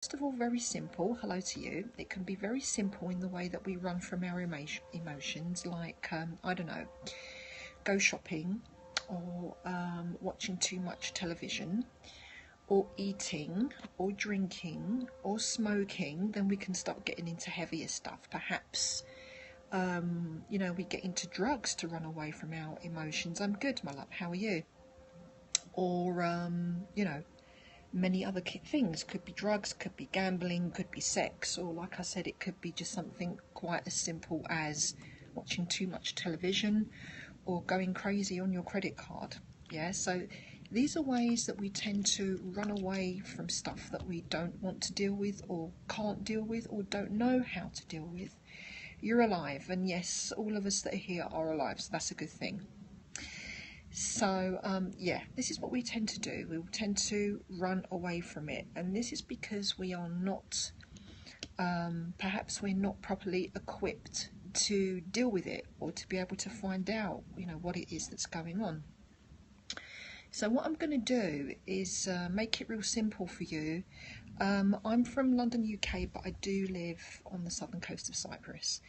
First of all, very simple. Hello to you. It can be very simple in the way that we run from our emotions, like, I don't know, go shopping, or watching too much television, or eating, or drinking, or smoking. Then we can start getting into heavier stuff. Perhaps, we get into drugs to run away from our emotions. I'm good, my love. How are you? Or, many other things. Could be drugs, could be gambling, could be sex, or like I said, it could be just something quite as simple as watching too much television or going crazy on your credit card. Yeah, so these are ways that we tend to run away from stuff that we don't want to deal with, or can't deal with, or don't know how to deal with. You're alive, and yes, all of us that are here are alive, so that's a good thing. So, this is what we tend to do. We tend to run away from it, and this is because we are not, perhaps we're not properly equipped to deal with it, or to be able to find out, what it is that's going on. So what I'm going to do is make it real simple for you. I'm from London, UK, but I do live on the southern coast of Cyprus.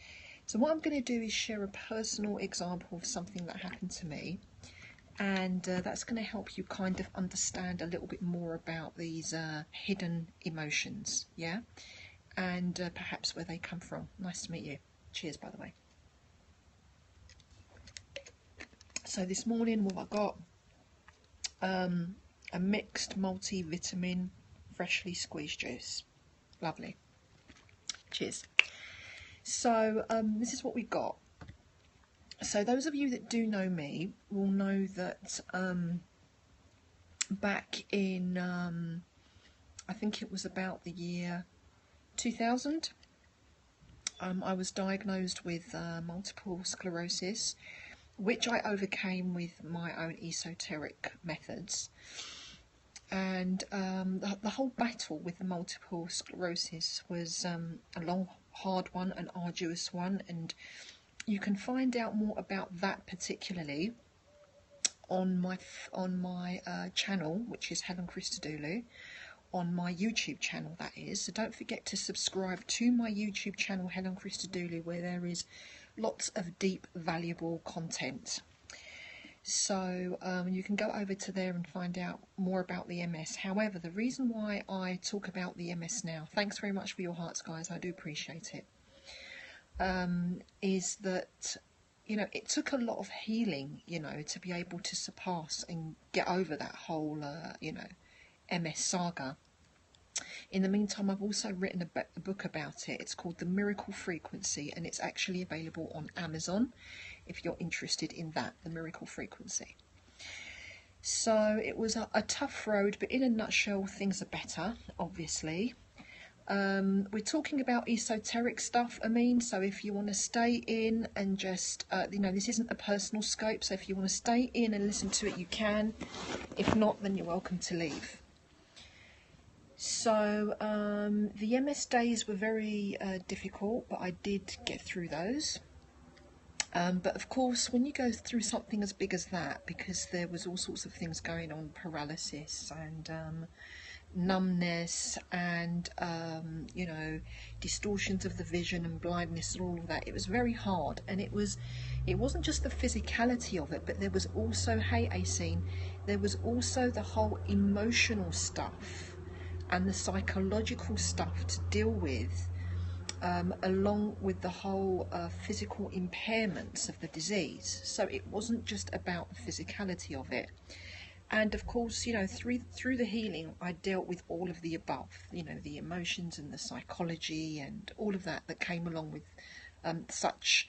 So what I'm going to do is share a personal example of something that happened to me. And that's going to help you kind of understand a little bit more about these hidden emotions, yeah? And perhaps where they come from. Nice to meet you. Cheers, by the way. So this morning, what I got, a mixed multivitamin freshly squeezed juice. Lovely. Cheers. So this is what we got. So those of you that do know me will know that back in, I think it was about the year 2000, I was diagnosed with multiple sclerosis, which I overcame with my own esoteric methods. And the whole battle with the multiple sclerosis was a long, hard one, an arduous one, and you can find out more about that particularly on my channel, which is Helen Christodoulou, on my YouTube channel, that is. So don't forget to subscribe to my YouTube channel, Helen Christodoulou, where there is lots of deep, valuable content. So you can go over to there and find out more about the MS. However, the reason why I talk about the MS now, thanks very much for your hearts, guys, I do appreciate it, is that, it took a lot of healing, to be able to surpass and get over that whole, MS saga. In the meantime, I've also written a book about it. It's called The Miracle Frequency, and it's actually available on Amazon if you're interested in that, The Miracle Frequency. So it was a tough road, but in a nutshell, things are better, obviously. We're talking about esoteric stuff, so if you want to stay in and just, this isn't a personal scope, so if you want to stay in and listen to it, you can. If not, then you're welcome to leave. So the MS days were very difficult, but I did get through those. But of course, when you go through something as big as that, because there was all sorts of things going on, paralysis and numbness and distortions of the vision and blindness and all of that, it was very hard. And it wasn't just the physicality of it, but there was also, hey Aiseen, there was also the whole emotional stuff and the psychological stuff to deal with, along with the whole physical impairments of the disease. So it wasn't just about the physicality of it. And of course, through the healing, I dealt with all of the above, the emotions and the psychology and all of that came along with such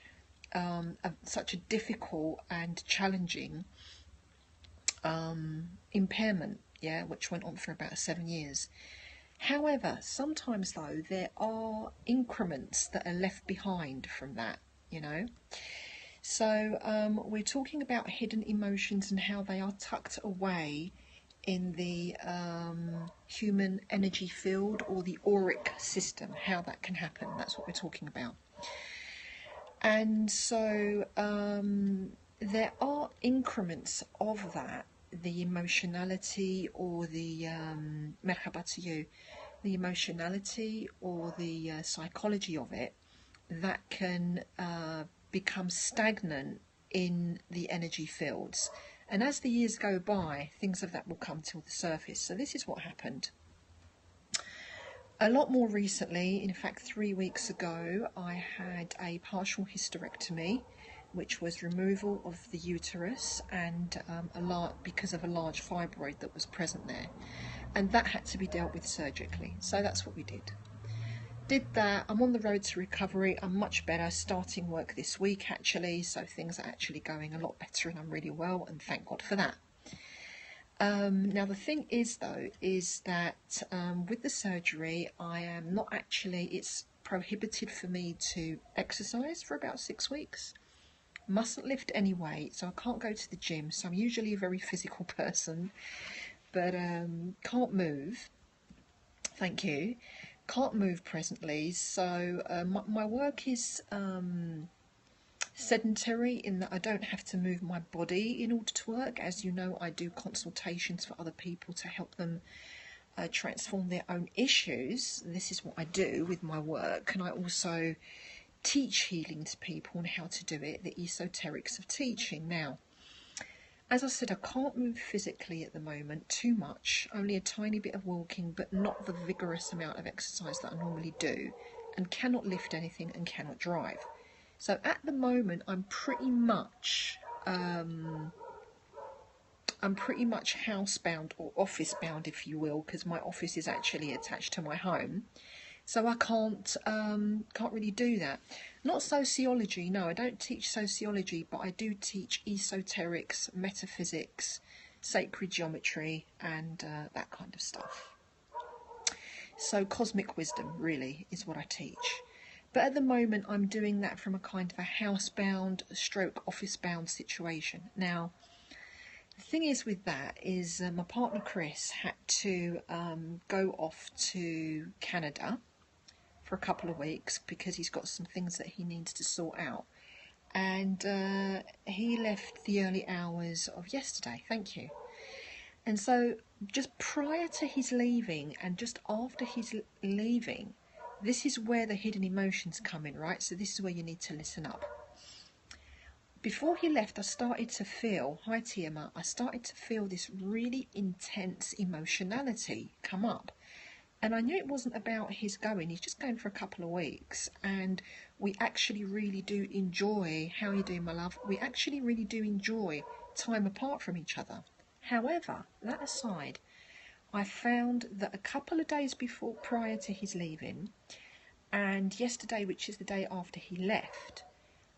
a difficult and challenging impairment, which went on for about 7 years. However, sometimes though, there are increments that are left behind from that, So we're talking about hidden emotions and how they are tucked away in the human energy field, or the auric system, how that can happen. That's what we're talking about. And so there are increments of that, the emotionality or the merhaba to you, the emotionality or the psychology of it, that can become stagnant in the energy fields. And as the years go by, things of that will come to the surface. So this is what happened. A lot more recently, in fact 3 weeks ago, I had a partial hysterectomy, which was removal of the uterus and because of a large fibroid that was present there. And that had to be dealt with surgically. So that's what we did. Did that. I'm on the road to recovery. I'm much better, starting work this week actually, so things are actually going a lot better and I'm really well, and thank God for that. Now the thing is though, is that with the surgery I am not actually, it's prohibited for me to exercise for about 6 weeks. Mustn't lift any weight, so I can't go to the gym, so I'm usually a very physical person, but can't move, thank you. Can't move presently, so my work is sedentary in that I don't have to move my body in order to work. As you know, I do consultations for other people to help them transform their own issues. This is what I do with my work, and I also teach healing to people and how to do it, the esoterics of teaching. Now, as I said, I can't move physically at the moment too much, only a tiny bit of walking, but not the vigorous amount of exercise that I normally do, and cannot lift anything and cannot drive. So at the moment I'm pretty much housebound or office bound, if you will, because my office is actually attached to my home. So I can't really do that. Not sociology, no, I don't teach sociology, but I do teach esoterics, metaphysics, sacred geometry, and that kind of stuff. So cosmic wisdom, really, is what I teach. But at the moment, I'm doing that from a kind of a housebound stroke office-bound situation. Now, the thing is with that is my partner Chris had to go off to Canada for a couple of weeks because he's got some things that he needs to sort out. And he left the early hours of yesterday, thank you. And so just prior to his leaving and just after his leaving, this is where the hidden emotions come in, right? So this is where you need to listen up. Before he left, I started to feel, hi Tiamat, I started to feel this really intense emotionality come up. And I knew it wasn't about his going, he's just going for a couple of weeks. And we actually really do enjoy, how are you doing, my love? We actually really do enjoy time apart from each other. However, that aside, I found that a couple of days prior to his leaving, and yesterday, which is the day after he left,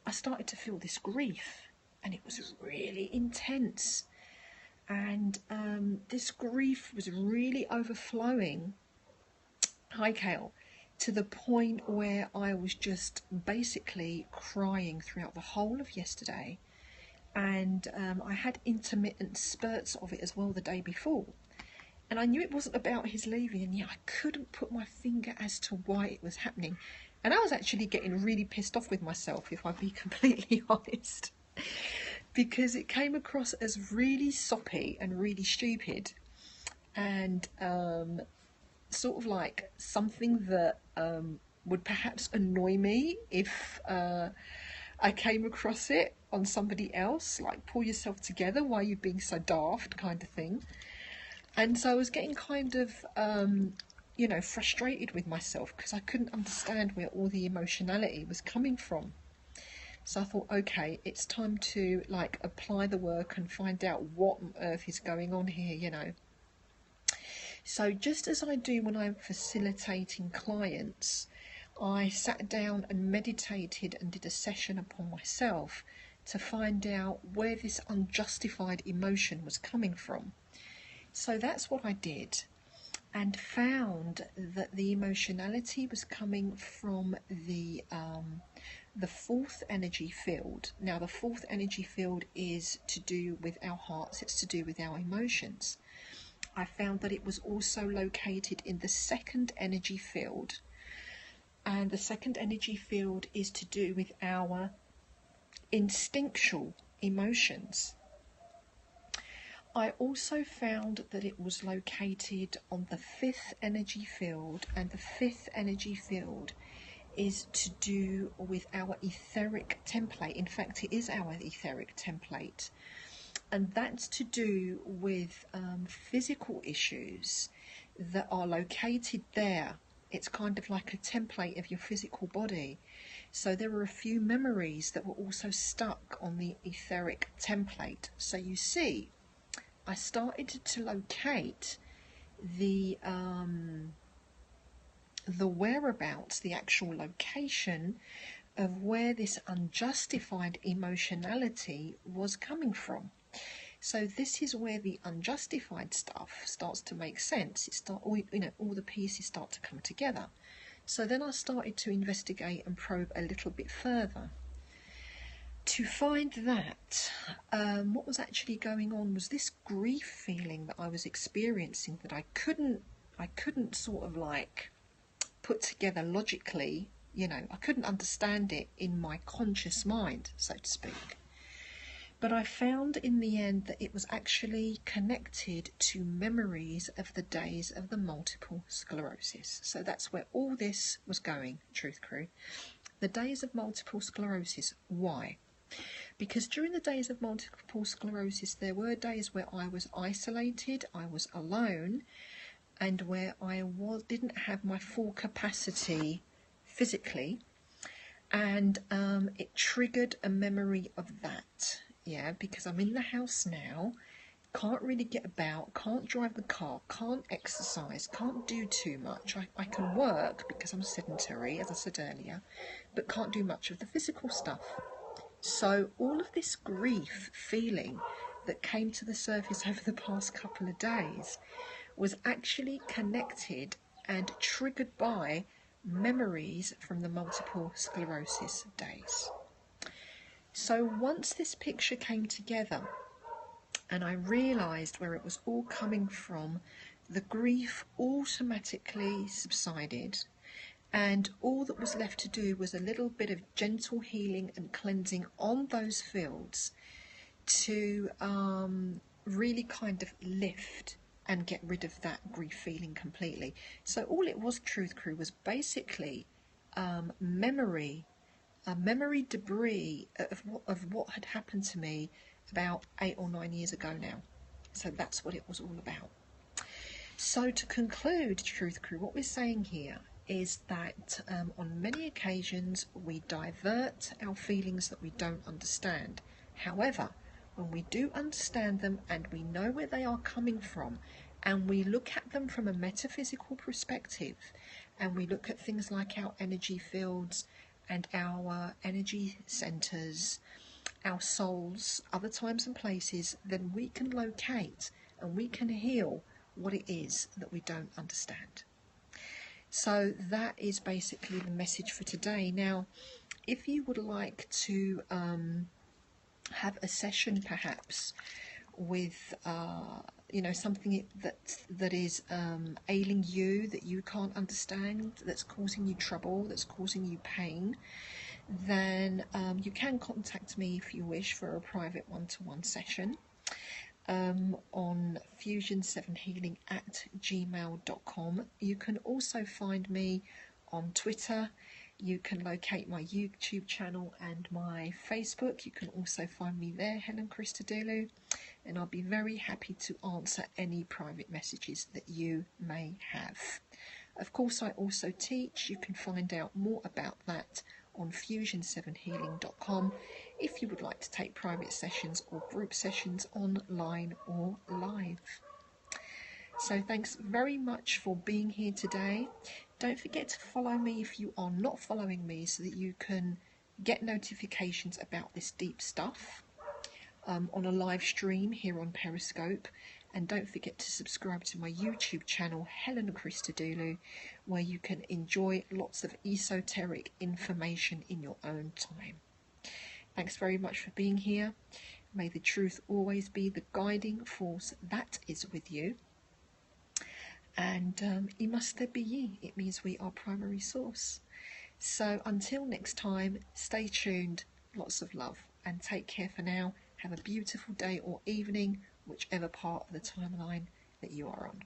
I started to feel this grief, and it was really intense. And this grief was really overflowing, hi Kale, to the point where I was just basically crying throughout the whole of yesterday. And I had intermittent spurts of it as well the day before. And I knew it wasn't about his leaving, and yet I couldn't put my finger as to why it was happening. And I was actually getting really pissed off with myself, if I be completely honest, because it came across as really soppy and really stupid, and sort of like something that would perhaps annoy me if I came across it on somebody else, like pull yourself together, why are you being so daft kind of thing. And so I was getting kind of, frustrated with myself because I couldn't understand where all the emotionality was coming from. So I thought, okay, it's time to apply the work and find out what on earth is going on here, So just as I do when I'm facilitating clients, I sat down and meditated and did a session upon myself to find out where this unjustified emotion was coming from. So that's what I did, and found that the emotionality was coming from the fourth energy field. Now, the fourth energy field is to do with our hearts, it's to do with our emotions. I found that it was also located in the second energy field, and the second energy field is to do with our instinctual emotions. I also found that it was located on the 5th energy field, and the 5th energy field is to do with our etheric template. In fact, it is our etheric template, and that's to do with physical issues that are located there. It's kind of like a template of your physical body. So there were a few memories that were also stuck on the etheric template. So you see, I started to locate the whereabouts, the actual location of where this unjustified emotionality was coming from. So this is where the unjustified stuff starts to make sense. All the pieces start to come together. So then I started to investigate and probe a little bit further to find that what was actually going on was this grief feeling that I was experiencing that I couldn't sort of like put together logically. I couldn't understand it in my conscious mind, so to speak. But I found in the end that it was actually connected to memories of the days of the multiple sclerosis. So that's where all this was going, Truth Crew. The days of multiple sclerosis. Why? Because during the days of multiple sclerosis, there were days where I was isolated, I was alone, and where I didn't have my full capacity physically, and it triggered a memory of that. Yeah, because I'm in the house now, can't really get about, can't drive the car, can't exercise, can't do too much. I can work because I'm sedentary, as I said earlier, but can't do much of the physical stuff. So all of this grief feeling that came to the surface over the past couple of days was actually connected and triggered by memories from the multiple sclerosis days. So once this picture came together and I realised where it was all coming from, the grief automatically subsided, and all that was left to do was a little bit of gentle healing and cleansing on those fields to really kind of lift and get rid of that grief feeling completely. So all it was, Truth Crew, was basically memory debris of what had happened to me about 8 or 9 years ago now. So that's what it was all about. So to conclude, Truth Crew, what we're saying here is that on many occasions we divert our feelings that we don't understand. However, when we do understand them and we know where they are coming from, and we look at them from a metaphysical perspective, and we look at things like our energy fields and our energy centers, our souls, other times and places, then we can locate and we can heal what it is that we don't understand. So that is basically the message for today. Now, if you would like to have a session perhaps with something that is ailing you, that you can't understand, that's causing you trouble, that's causing you pain, then you can contact me if you wish for a private one-to-one session on fusion7healing@gmail.com. You can also find me on Twitter. You can locate my YouTube channel and my Facebook. You can also find me there, Helen Christodoulou, and I'll be very happy to answer any private messages that you may have. Of course, I also teach. You can find out more about that on fusion7healing.com if you would like to take private sessions or group sessions online or live. So thanks very much for being here today. Don't forget to follow me if you are not following me, so that you can get notifications about this deep stuff on a live stream here on Periscope. And don't forget to subscribe to my YouTube channel, Helen Christodoulou, where you can enjoy lots of esoteric information in your own time. Thanks very much for being here. May the truth always be the guiding force that is with you. And Imaste be ye. It means we are primary source. So until next time, stay tuned. Lots of love and take care for now. Have a beautiful day or evening whichever part of the timeline that you are on.